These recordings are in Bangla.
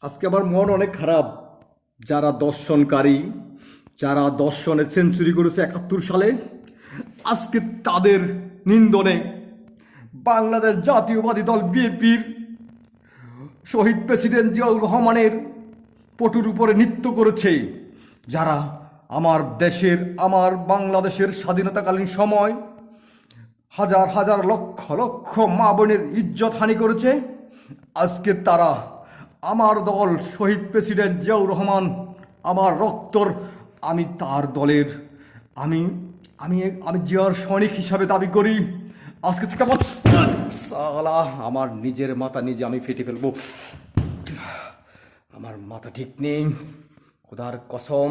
আজকে আমার মন অনেক খারাপ। যারা দর্শনকারী, যারা দর্শনে সেঞ্চুরি করেছে 71 সালে, আজকে তাদের নিন্দনে বাংলাদেশ জাতীয়বাদী দল বিএনপির শহীদ প্রেসিডেন্ট জিয়াউর রহমানের পটুর উপরে নৃত্য করেছে। যারা আমার দেশের, আমার বাংলাদেশের স্বাধীনতাকালীন সময় হাজার হাজার লক্ষ লক্ষ মা বোনের ইজ্জত হানি করেছে, আজকে তারা আমার দল শহীদ প্রেসিডেন্ট জিয়াউর রহমান আমার রক্তর, আমি তার দলের, আমি আমি আমি জিয়ার সৈনিক হিসাবে দাবি করি। আজকে থেকে আমার সালা, আমার নিজের মাথা নিজে আমি ফেটে ফেলবো। আমার মাথা ঠিক নেই, খোদার কসম।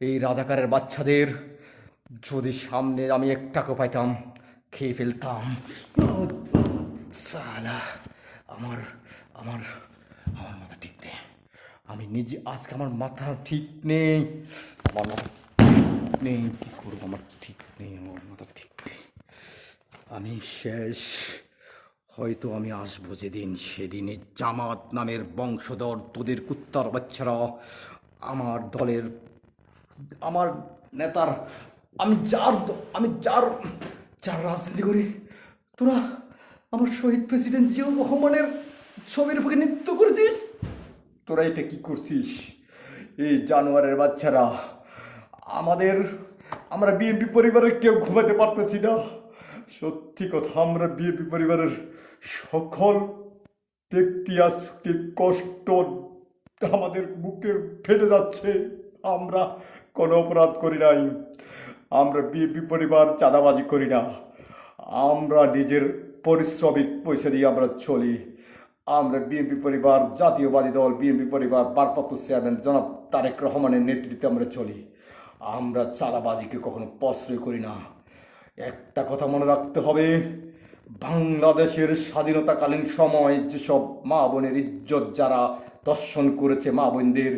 এই রাজাকারের বাচ্চাদের যদি সামনে আমি একটাকে পাইতাম, খেয়ে ফেলতাম। সালা, আমার আমার আমার মাথা ঠিক নেই। আমি নিজে আজকে আমার মাথা ঠিক নেই, আমার মাথা নেই, কী করবো, আমার ঠিক নেই, আমার মাথা ঠিক নেই। আমি শেষ। হয়তো আমি আসবো যেদিন, সেদিনে জামাত নামের বংশধর তোদের কুত্তার বাচ্চারা আমার দলের, আমার নেতার, আমি যার যার রাজনীতি করি, তোরা আমার শহীদ প্রেসিডেন্ট জিয়াউর রহমানের ছবির বুকে নৃত্য করেছিস। তোরা এটা কি করছিস? এই জানোয়ারের বাচ্চারা, আমাদের, আমরা বিএনপি পরিবারের কেউ ঘুমাতে পারতেছি না। সত্যি কথা, আমরা বিএনপি পরিবারের সকল ব্যক্তি আজকে কষ্ট, আমাদের বুকে ফেটে যাচ্ছে। আমরা কোনো অপরাধ করি নাই। আমরা বিএনপি পরিবার চাঁদাবাজি করি না। আমরা নিজের পরিশ্রমিক পয়সা দিয়ে আমরা চলি। আমরা বিএনপি পরিবার, জাতীয়বাদী দল বিএনপি পরিবার ভারপ্রাপ্ত চেয়ারম্যান জনাব তারেক রহমানের নেতৃত্বে আমরা চলি। আমরা চাঁদাবাজিকে কখনো প্রশ্রয় করি না। একটা কথা মনে রাখতে হবে, বাংলাদেশের স্বাধীনতাকালীন সময় যেসব মা বোনের ইজ্জত যারা দর্শন করেছে, মা বোনদের,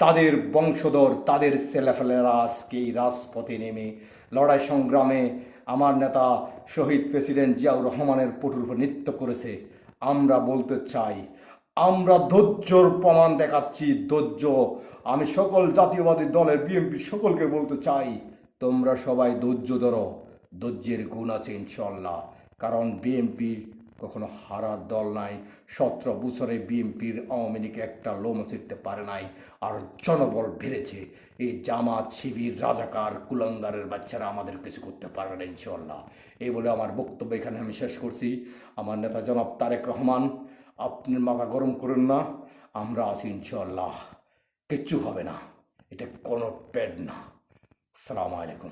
তাদের বংশধর, তাদের ছেলেফেলেরা আজকে এই রাজপথে নেমে লড়াই সংগ্রামে আমার নেতা শহীদ প্রেসিডেন্ট জিয়াউর রহমানের পটুর উপর নৃত্য করেছে। আমরা বলতে চাই, আমরা ধৈর্যর প্রমাণ দেখাচ্ছি, ধৈর্য। আমি সকল জাতীয়বাদী দলের বিএনপি সকলকে বলতে চাই, তোমরা সবাই ধৈর্য ধরো। ধৈর্যের গুণ আছে ইনশাল্লাহ, কারণ বিএনপি কখনো হারার দল নাই। 17 বছরে বিএনপির আওয়ামী লীগ একটা লোমও ছিঁড়তে পারে নাই, আর জনবল বেড়েছে। এই জামাত, শিবির, রাজাকার, কুলাঙ্গারের বাচ্চারা আমাদের কিছু করতে পারবে না ইনশাল্লাহ। এই বলে আমার বক্তব্য এখানে আমি শেষ করছি। আমার নেতা জনাব তারেক রহমান, আপনি মাথা গরম করুন না, আমরা আছি ইনশাল্লাহ, কিচ্ছু হবে না। এটা কোনো পেড না। আসসালামু আলাইকুম।